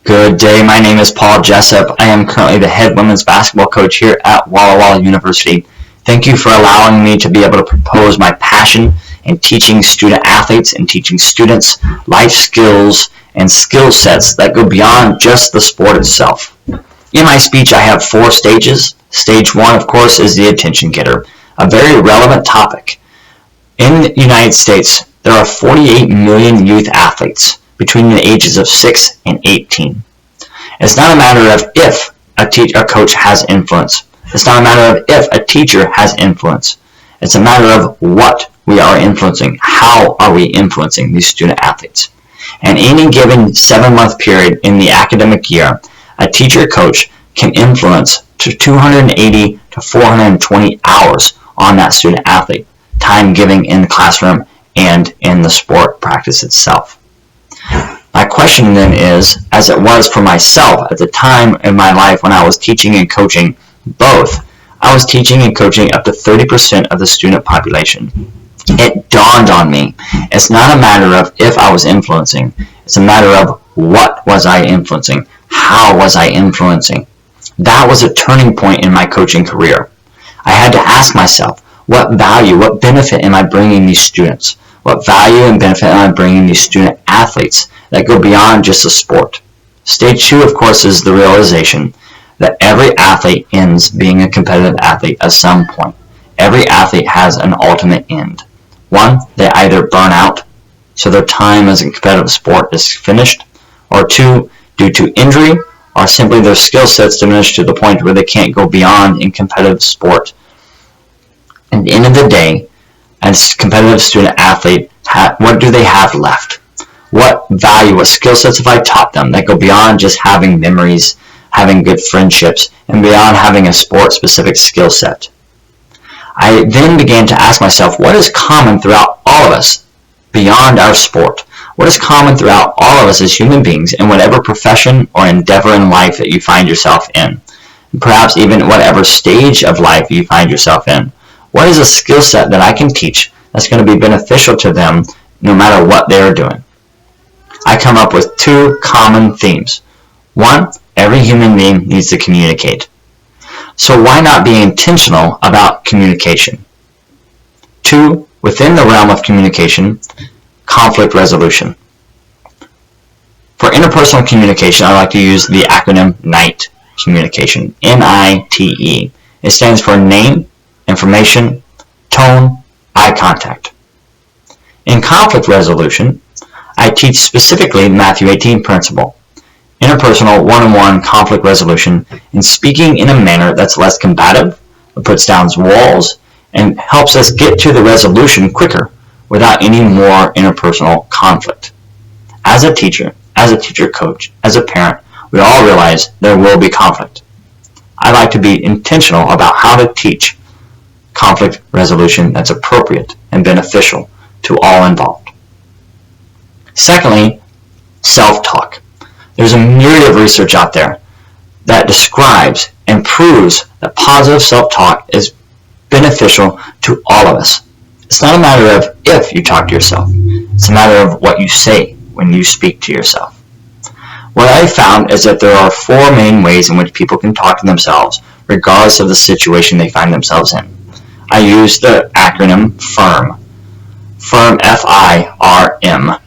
Good day, my name is Paul Jessup. I am currently the head women's basketball coach here at Walla Walla University. Thank you for allowing me to be able to propose my passion in teaching student athletes and teaching students life skills and skill sets that go beyond just the sport itself. In my speech, I have 4 stages. Stage 1, of course, is the attention getter, a very relevant topic. In the United States, there are 48 million youth athletes between the ages of 6 and 18. It's not a matter of if a coach has influence. It's not a matter of if a teacher has influence. It's a matter of what we are influencing. How are we influencing these student athletes? In any given 7-month period in the academic year, a teacher coach can influence to 280 to 420 hours on that student athlete, time giving in the classroom and in the sport practice itself. My question then is, as it was for myself at the time in my life when I was teaching and coaching both, I was teaching and coaching up to 30% of the student population. It dawned on me, it's not a matter of if I was influencing, it's a matter of what was I influencing, how was I influencing. That was a turning point in my coaching career. I had to ask myself, what value, what benefit am I bringing these students? What value and benefit am I bringing these student athletes that go beyond just the sport? Stage 2, of course, is the realization that every athlete ends being a competitive athlete at some point. Every athlete has an ultimate end. 1, they either burn out, so their time as a competitive sport is finished, or 2, due to injury, or simply their skill sets diminish to the point where they can't go beyond in competitive sport. At the end of the day, as a competitive student athlete, what do they have left? What value, what skill sets have I taught them that go beyond just having memories, having good friendships, and beyond having a sport-specific skill set? I then began to ask myself, what is common throughout all of us beyond our sport? What is common throughout all of us as human beings in whatever profession or endeavor in life that you find yourself in? And perhaps even whatever stage of life you find yourself in. What is a skill set that I can teach that's going to be beneficial to them no matter what they are doing? I come up with 2 common themes. 1, every human being needs to communicate. So why not be intentional about communication? 2, within the realm of communication, conflict resolution. For interpersonal communication, I like to use the acronym NITE communication, N-I-T-E. It stands for name, information, tone, eye contact. In conflict resolution, I teach specifically Matthew 18 principle, interpersonal one-on-one conflict resolution, and speaking in a manner that's less combative, that puts down walls, and helps us get to the resolution quicker without any more interpersonal conflict. As a teacher coach, as a parent, we all realize there will be conflict. I like to be intentional about how to teach conflict resolution that's appropriate and beneficial to all involved. Secondly, self-talk. There's a myriad of research out there that describes and proves that positive self-talk is beneficial to all of us. It's not a matter of if you talk to yourself. It's a matter of what you say when you speak to yourself. What I found is that there are 4 main ways in which people can talk to themselves regardless of the situation they find themselves in. I use the acronym FIRM. FIRM, F-I-R-M.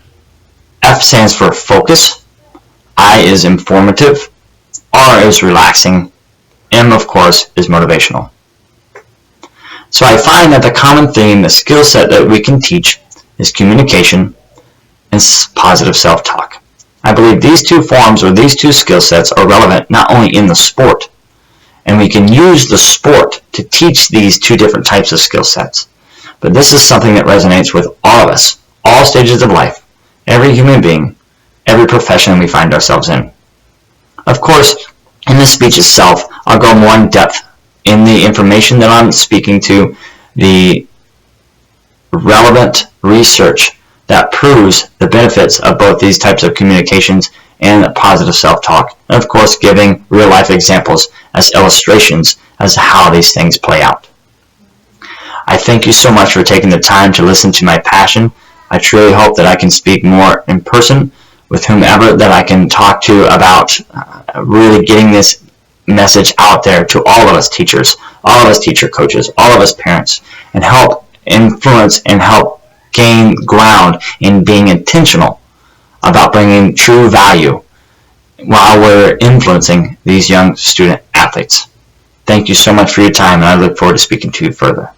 F stands for focus. I is informative. R is relaxing. M, of course, is motivational. So I find that the common theme, the skill set that we can teach is communication and positive self-talk. I believe these 2 forms or these 2 skill sets are relevant not only in the sport, and we can use the sport to teach these 2 different types of skill sets. But this is something that resonates with all of us, all stages of life, every human being, every profession we find ourselves in. Of course, in the speech itself, I'll go more in depth in the information that I'm speaking to, the relevant research that proves the benefits of both these types of communications and positive self-talk, and of course giving real-life examples as illustrations as to how these things play out. I thank you so much for taking the time to listen to my passion. I truly hope that I can speak more in person with whomever that I can talk to about really getting this message out there to all of us teachers, all of us teacher coaches, all of us parents, and help influence and help gain ground in being intentional about bringing true value while we're influencing these young student athletes. Thank you so much for your time, and I look forward to speaking to you further.